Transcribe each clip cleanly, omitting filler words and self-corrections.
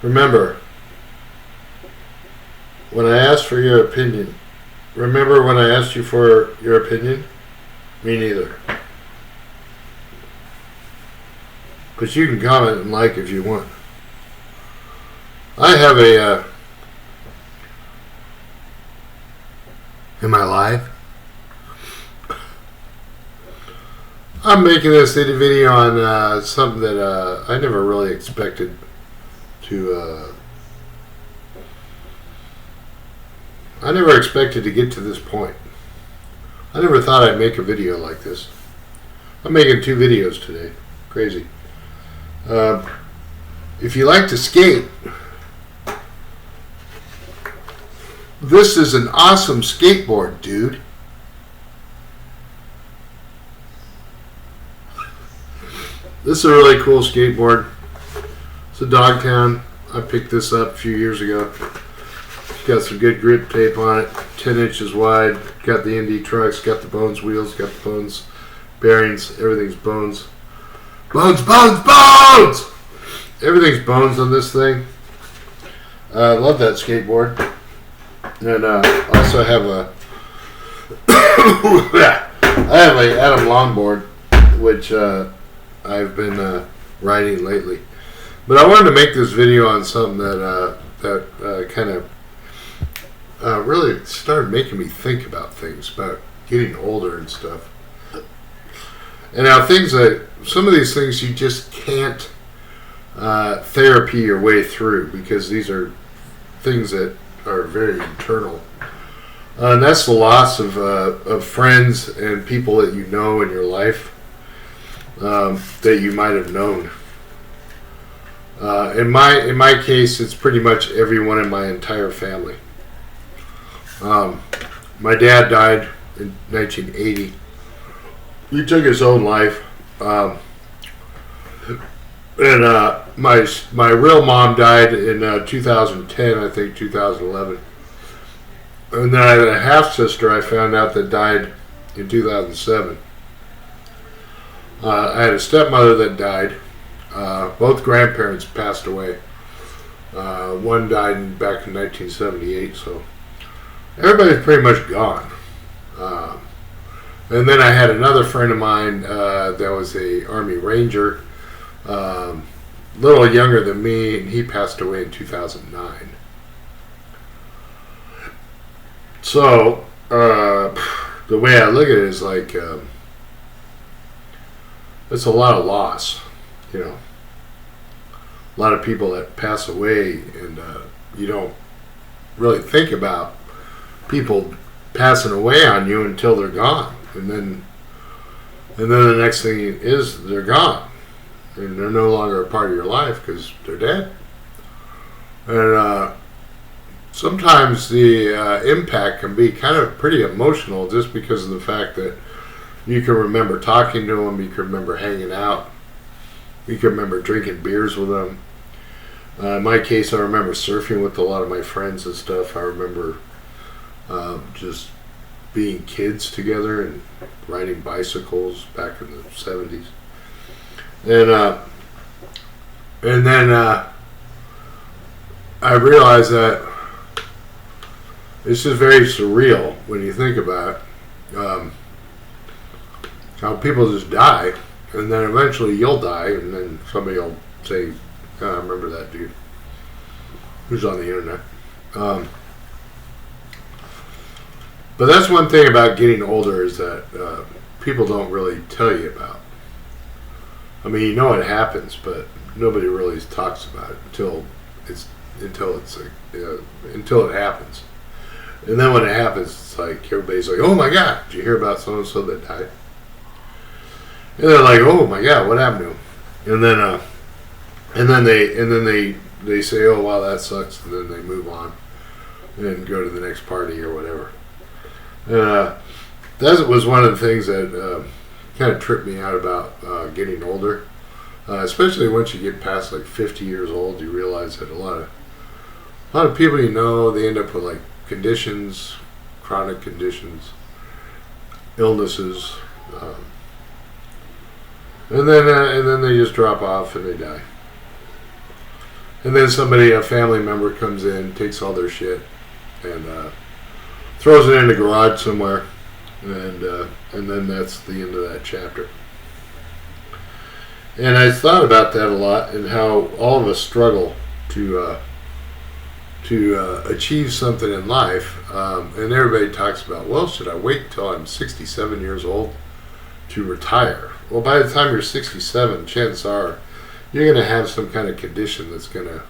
Remember, when I asked for your opinion, remember when I asked you for your opinion? Me neither. But you can comment and like if you want. I have a... am I live? I'm making this video on something that I never really expected to... I never expected to get to this point. I never thought I'd make a video like this. I'm making 2 videos today. Crazy. If you like to skate, this is an awesome skateboard, dude. This is a really cool skateboard. It's a Dogtown. I picked this up a few years ago. Got some good grip tape on it, 10 inches wide. Got the ND trucks, got the Bones wheels, got the Bones bearings. Everything's Bones. Bones, Bones, Bones! Everything's Bones on this thing. I love that skateboard. And also have a I have a Adam longboard, which I've been riding lately. But I wanted to make this video on something that kind of really started making me think about things, about getting older and stuff. And now some of these things you just can't therapy your way through, because these are things that are very internal. And that's the loss of friends and people that you know in your life that you might have known. In my case, it's pretty much everyone in my entire family. My dad died in 1980. He took his own life. And my real mom died in 2010, I think 2011. And then I had a half sister I found out that died in 2007. I had a stepmother that died. Both grandparents passed away. One died back in 1978, so everybody's pretty much gone. And then I had another friend of mine that was a Army Ranger, a little younger than me, and he passed away in 2009. So the way I look at it is like it's a lot of loss, you know. A lot of people that pass away, and you don't really think about people passing away on you until they're gone, and then the next thing is they're gone, and they're no longer a part of your life because they're dead. And sometimes the impact can be kind of pretty emotional, just because of the fact that you can remember talking to them, you can remember hanging out, you can remember drinking beers with them. In my case, I remember surfing with a lot of my friends and stuff. I remember just being kids together and riding bicycles back in the 70s. And then I realized that it's just very surreal when you think about it. How people just die, and then eventually you'll die, and then somebody will say, I remember that dude who's on the internet. But that's one thing about getting older, is that people don't really tell you about. I mean, you know it happens, but nobody really talks about it until it happens. And then when it happens, it's like everybody's like, "Oh my God, did you hear about so and so that died?" And they're like, "Oh my God, what happened to him?" And then they say, "Oh wow, that sucks," and then they move on and go to the next party or whatever. That was one of the things that kind of tripped me out about getting older, especially once you get past like 50 years old. You realize that a lot of people you know, they end up with like conditions, chronic conditions, illnesses, and then they just drop off and they die. And then a family member comes in, takes all their shit, and throws it in the garage somewhere, and then that's the end of that chapter. And I thought about that a lot, and how all of us struggle to achieve something in life, and everybody talks about, well, should I wait until I'm 67 years old to retire? Well, by the time you're 67, chances are you're going to have some kind of condition that's going to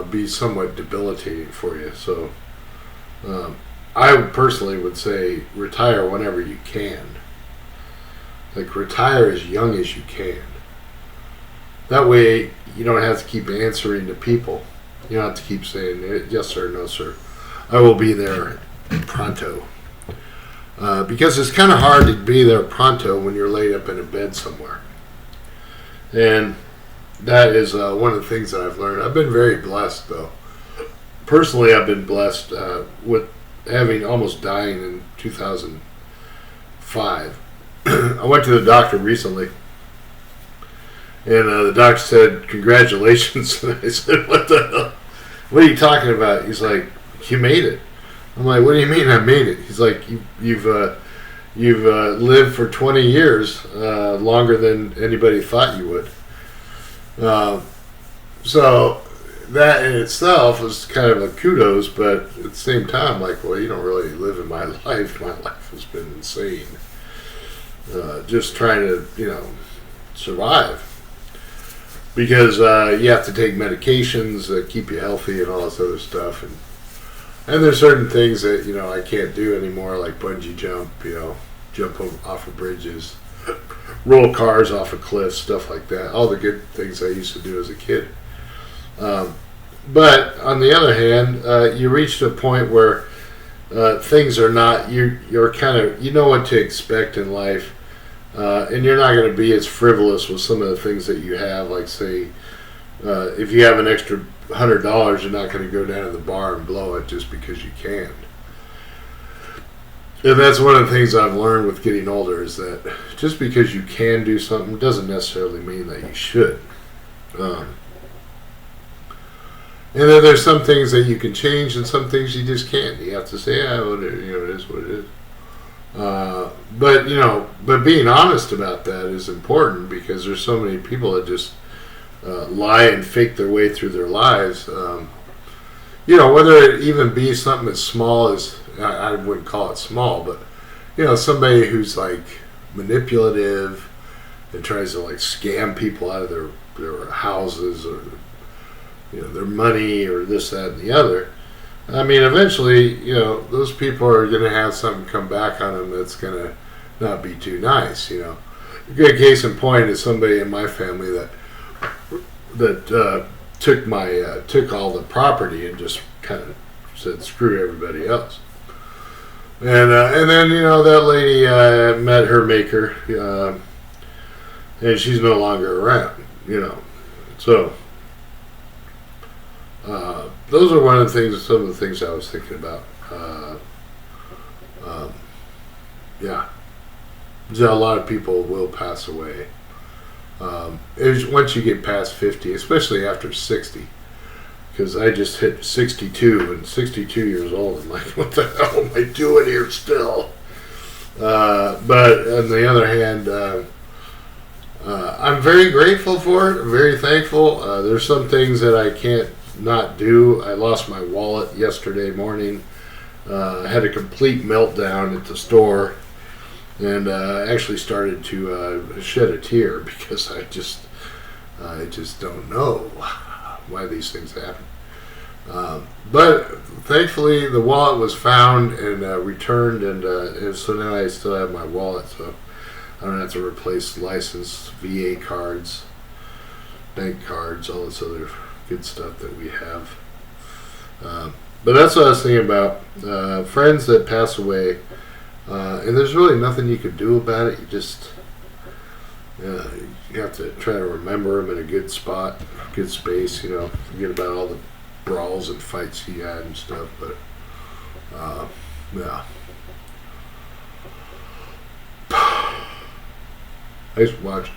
be somewhat debilitating for you. So I personally would say retire whenever you can. Like, retire as young as you can. That way you don't have to keep answering to people. You don't have to keep saying, yes sir, no sir. I will be there pronto. Because it's kind of hard to be there pronto when you're laid up in a bed somewhere. And that is one of the things that I've learned. I've been very blessed, though. Personally, I've been blessed with having almost dying in 2005. I went to the doctor recently, and the doctor said, congratulations. And I said, what the hell? What are you talking about? He's like, you made it. I'm like, what do you mean I made it? He's like, you've lived for 20 years, longer than anybody thought you would. So that in itself was kind of a kudos, but at the same time, like, well, you don't really live in my life. My life has been insane. Just trying to, survive. Because you have to take medications that keep you healthy and all this other stuff. And there's certain things that, I can't do anymore, like bungee jump, jump off of bridges, roll cars off of cliffs, stuff like that. All the good things I used to do as a kid. But on the other hand, you reach a point where things are not, you're kind of, you know what to expect in life. And you're not going to be as frivolous with some of the things that you have. Like, say, if you have an extra $100, you're not going to go down to the bar and blow it just because you can. And that's one of the things I've learned with getting older, is that just because you can do something doesn't necessarily mean that you should. And then there's some things that you can change and some things you just can't. You have to say, it is what it is. But being honest about that is important, because there's so many people that just lie and fake their way through their lives. Whether it even be something as small as, I wouldn't call it small, but somebody who's like manipulative and tries to like scam people out of their houses, or their money, or this, that, and the other. I mean, eventually, those people are going to have something come back on them that's going to not be too nice. A good case in point is somebody in my family that took all the property and just kind of said, screw everybody else. And then that lady met her maker, and she's no longer around. So. Those are some of the things I was thinking about. A lot of people will pass away. Once you get past 50, especially after 60, because I just hit 62, and 62 years old, I'm like, what the hell am I doing here still? But on the other hand, I'm very grateful for it. I'm very thankful. There's some things that I can't not do. I lost my wallet yesterday morning. I had a complete meltdown at the store, and actually started to shed a tear, because I just don't know why these things happen. But thankfully the wallet was found and returned, and so now I still have my wallet, so I don't have to replace license, VA cards, bank cards, all this other good stuff that we have. But that's what I was thinking about. Friends that pass away, and there's really nothing you could do about it. You just you have to try to remember them in a good spot, good space. Forget about all the brawls and fights he had and stuff. But yeah, I used to watch